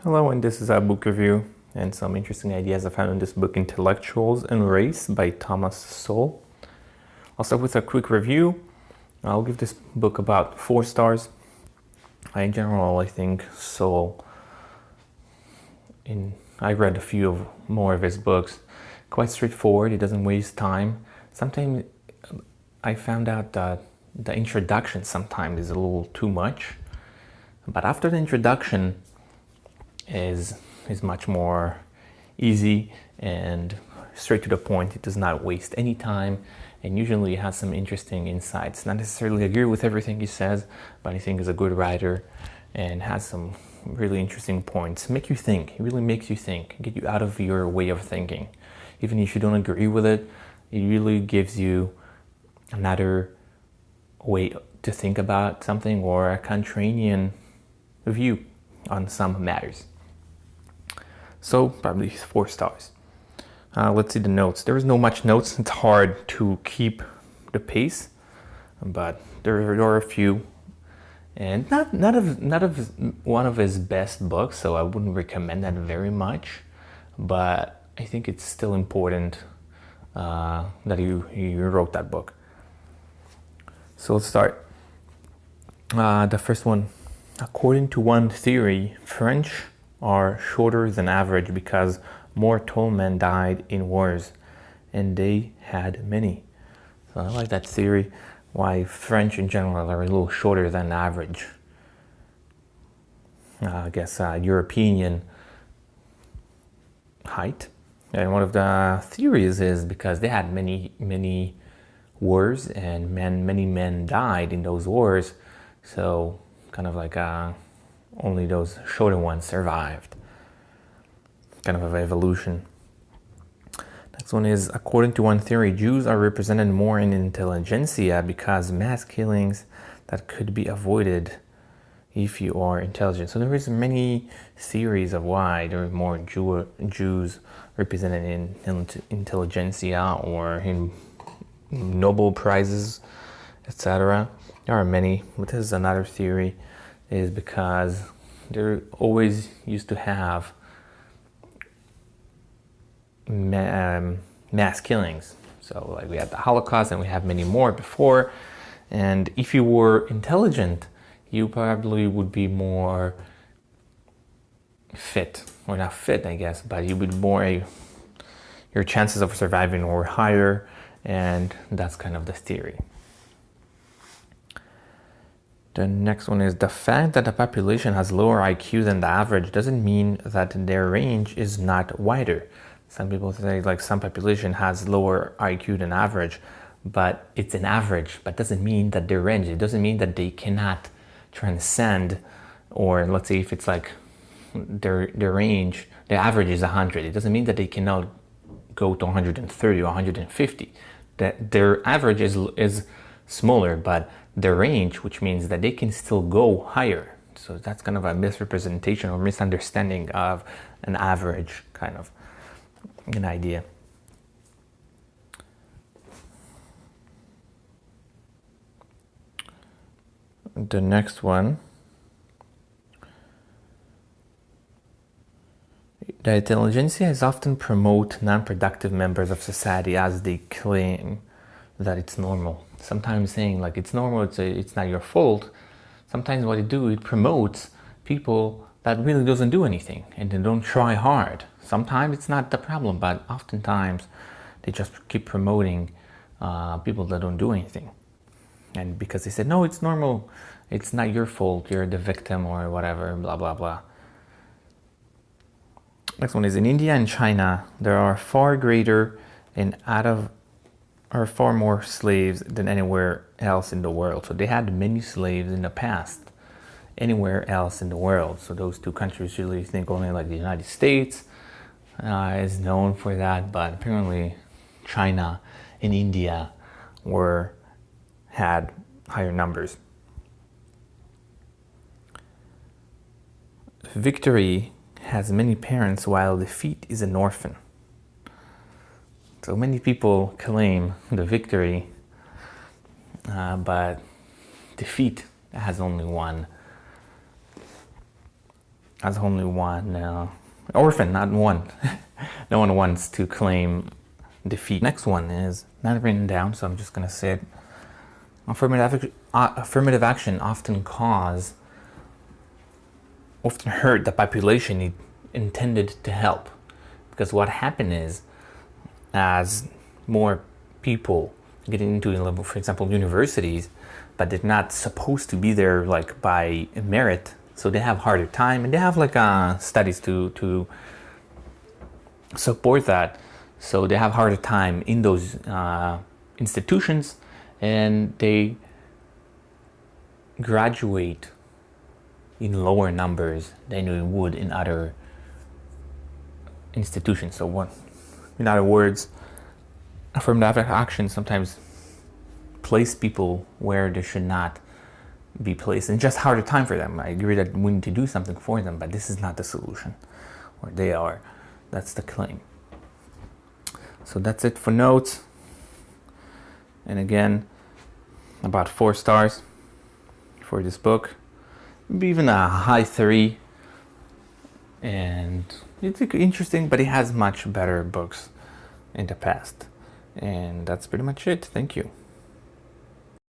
Hello, and this is a book review and some interesting ideas I found in this book, Intellectuals and Race by Thomas Sowell. I'll start with a quick review. I'll give this book about 4 stars. In general, I think Sowell, I read a few more of his books, quite straightforward. He doesn't waste time. Sometimes I found out that the introduction sometimes is a little too much, but after the introduction is much more easy and straight to the point. It does not waste any time, and usually has some interesting insights. Not necessarily agree with everything he says, but I think he's a good writer and has some really interesting points. Make you think. He really makes you think, get you out of your way of thinking. Even if you don't agree with it, it really gives you another way to think about something, or a contrarian view on some matters. So probably 4 stars. Let's see the notes. There is no much notes. It's hard to keep the pace, but there are a few, and not of one of his best books, so I wouldn't recommend that very much. But I think it's still important that he wrote that book. So let's start. The first one. According to one theory, French are shorter than average because more tall men died in wars, and they had many. So I like that theory, why French in general are a little shorter than average. I guess European height. And one of the theories is because they had many wars, and many men died in those wars, so kind of like only those shorter ones survived. Kind of evolution. Next one is, according to one theory, Jews are represented more in intelligentsia because mass killings that could be avoided if you are intelligent. So there is many theories of why there are more Jews represented in intelligentsia or in Nobel Prizes, etc. There are many, but this is another theory, is because they always used to have mass killings. So like we had the Holocaust, and we have many more before, and if you were intelligent, you probably would be more fit, or not fit I guess, but you would your chances of surviving were higher, and that's kind of the theory. The next one is, the fact that the population has lower IQ than the average doesn't mean that their range is not wider. Some people say like some population has lower IQ than average, but it's an average, but doesn't mean that their range, it doesn't mean that they cannot transcend, or let's say if it's like their range, the average is 100, it doesn't mean that they cannot go to 130 or 150. That their average is smaller, but their range, which means that they can still go higher. So that's kind of a misrepresentation or misunderstanding of an average, kind of an idea. The next one, the intelligentsia is often promote non-productive members of society as they claim that it's normal. Sometimes saying like it's normal, it's not your fault. Sometimes what it promotes people that really doesn't do anything and they don't try hard. Sometimes it's not the problem, but oftentimes they just keep promoting people that don't do anything. And because they said, no, it's normal, it's not your fault, you're the victim or whatever, blah, blah, blah. Next one is, in India and China, there are far greater and are far more slaves than anywhere else in the world. So they had many slaves in the past, anywhere else in the world. So those two countries really think only like the United States is known for that, but apparently China and India had higher numbers. Victory has many parents while defeat is an orphan. So many people claim the victory, but defeat has only one. as only one orphan, not one. No one wants to claim defeat. Next one is not written down, so I'm just going to say it. Affirmative action often hurt the population it intended to help. Because what happened is, as more people get into, for example, universities, but they're not supposed to be there like by merit, so they have harder time, and they have like studies to support that. So they have harder time in those institutions, and they graduate in lower numbers than you would in other institutions. So what, in other words, affirmative action sometimes place people where they should not be placed, and just harder time for them. I agree that we need to do something for them, but this is not the solution, or they are. That's the claim. So that's it for notes. And again, about 4 stars for this book, maybe even a high 3. And it's interesting, but it has much better books in the past. And that's pretty much it. Thank you.